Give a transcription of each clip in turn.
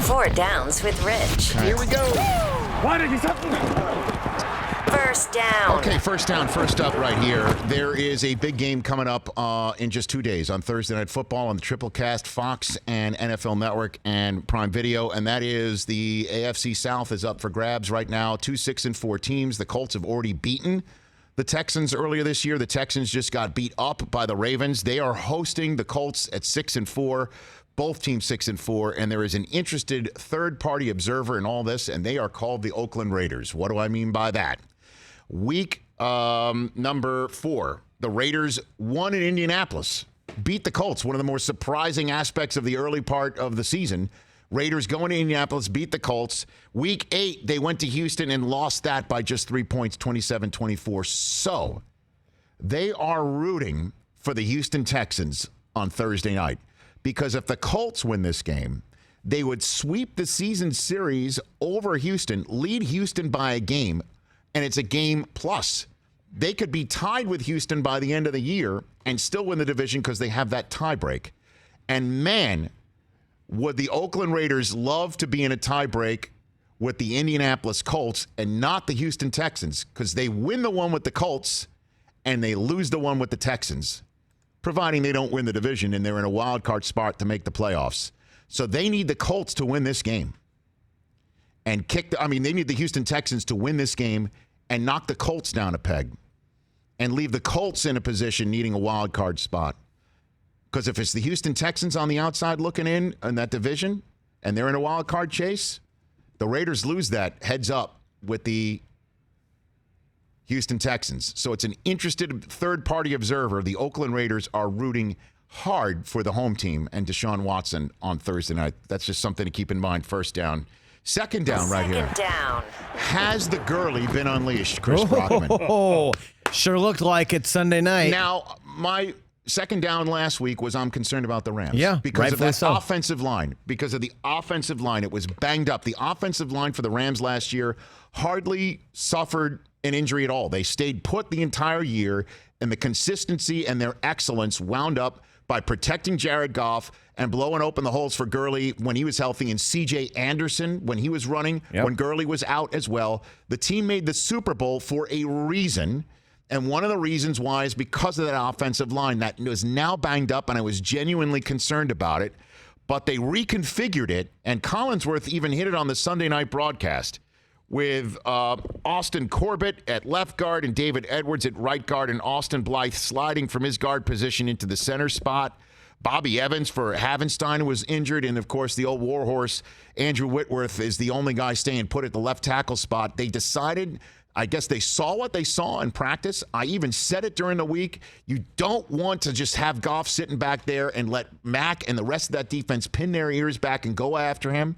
Four Downs with Rich. Here we go. First down. Okay, first down, first up right here. There is a big game coming up in just 2 days on Thursday Night Football on the Triplecast, Fox and NFL Network and Prime Video, and that is the AFC South is up for grabs right now. 2 6-4 teams. The Colts have already beaten the Texans earlier this year. The Texans just got beat up by the Ravens. They are hosting the Colts at 6-4. Both teams 6-4, and there is an interested third-party observer in all this, and they are called the Oakland Raiders. What do I mean by that? Week number 4, the Raiders won in Indianapolis, beat the Colts, one of the more surprising aspects of the early part of the season. Raiders going to Indianapolis, beat the Colts. Week 8, they went to Houston and lost that by just 3 points, 27-24. So they are rooting for the Houston Texans on Thursday night. Because if the Colts win this game, they would sweep the season series over Houston, lead Houston by a game, and it's a game plus. They could be tied with Houston by the end of the year and still win the division because they have that tiebreak. And man, would the Oakland Raiders love to be in a tiebreak with the Indianapolis Colts and not the Houston Texans, because they win the one with the Colts and they lose the one with the Texans, providing they don't win the division and they're in a wild card spot to make the playoffs. So they need the Colts to win this game and they need the Houston Texans to win this game and knock the Colts down a peg and leave the Colts in a position needing a wild card spot. Because if it's the Houston Texans on the outside looking in that division and they're in a wild card chase, the Raiders lose that heads up with the Houston Texans. So it's an interested third-party observer. The Oakland Raiders are rooting hard for the home team and Deshaun Watson on Thursday night. That's just something to keep in mind. First down. Second down right here. Second down. Has the Gurley been unleashed, Chris Brockman? Oh, sure looked like it Sunday night. Now, my second down last week was I'm concerned about the Rams. Yeah, because of that so. offensive line. Because of the offensive line. It was banged up. The offensive line for the Rams last year hardly suffered an injury at all. They stayed put the entire year, and the consistency and their excellence wound up by protecting Jared Goff and blowing open the holes for Gurley when he was healthy and C.J. Anderson when he was running, when Gurley was out as well. The team made the Super Bowl for a reason, and one of the reasons why is because of that offensive line that was now banged up, and I was genuinely concerned about it. But they reconfigured it, and Collinsworth even hit it on the Sunday night broadcast, with Austin Corbett at left guard and David Edwards at right guard, and Austin Blythe sliding from his guard position into the center spot. Bobby Evans for Havenstein, who was injured, and, of course, the old warhorse, Andrew Whitworth, is the only guy staying put at the left tackle spot. They decided, I guess they saw what they saw in practice. I even said it during the week. You don't want to just have Goff sitting back there and let Mack and the rest of that defense pin their ears back and go after him.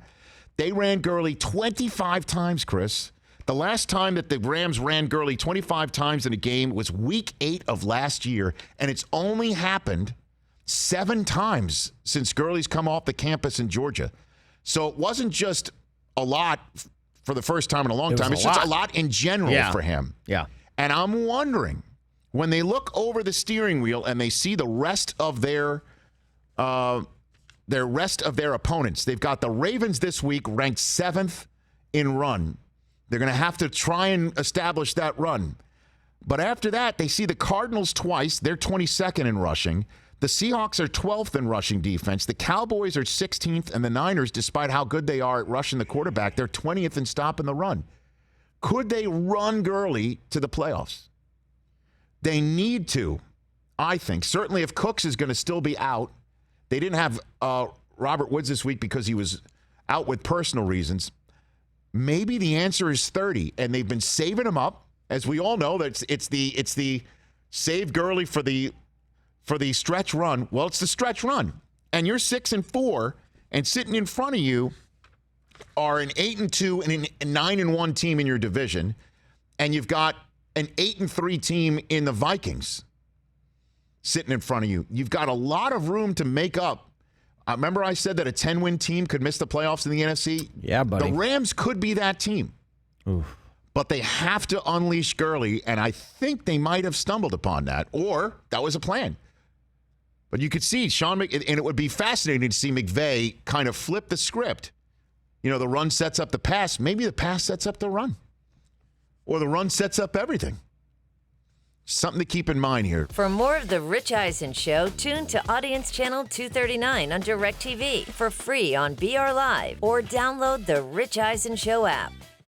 They ran Gurley 25 times, Chris. The last time that the Rams ran Gurley 25 times in a game was week 8 of last year, and it's only happened 7 times since Gurley's come off the campus in Georgia. So it wasn't just a lot for the first time in a long time. It's just a lot in general for him. Yeah. And I'm wondering, when they look over the steering wheel and they see the rest of their opponents. They've got the Ravens this week ranked 7th in run. They're going to have to try and establish that run. But after that, they see the Cardinals twice. They're 22nd in rushing. The Seahawks are 12th in rushing defense. The Cowboys are 16th, and the Niners, despite how good they are at rushing the quarterback, they're 20th in stopping the run. Could they run Gurley to the playoffs? They need to, I think. Certainly if Cooks is going to still be out. They didn't have Robert Woods this week because he was out with personal reasons. Maybe the answer is 30, and they've been saving him up. As we all know, that it's the save Gurley for the stretch run. Well, it's the stretch run, and you're 6-4, and sitting in front of you are an 8-2 and a 9-1 team in your division, and you've got an 8-3 team in the Vikings sitting in front of you. You've got a lot of room to make up. Remember I said that a 10-win team could miss the playoffs in the NFC? Yeah, buddy. The Rams could be that team. Oof. But they have to unleash Gurley, and I think they might have stumbled upon that, or that was a plan. But you could see and it would be fascinating to see McVay kind of flip the script the run sets up the pass. Maybe the pass sets up the run. Or the run sets up everything. Something to keep in mind here. For more of The Rich Eisen Show, tune to Audience Channel 239 on DirecTV for free on BR Live or download The Rich Eisen Show app.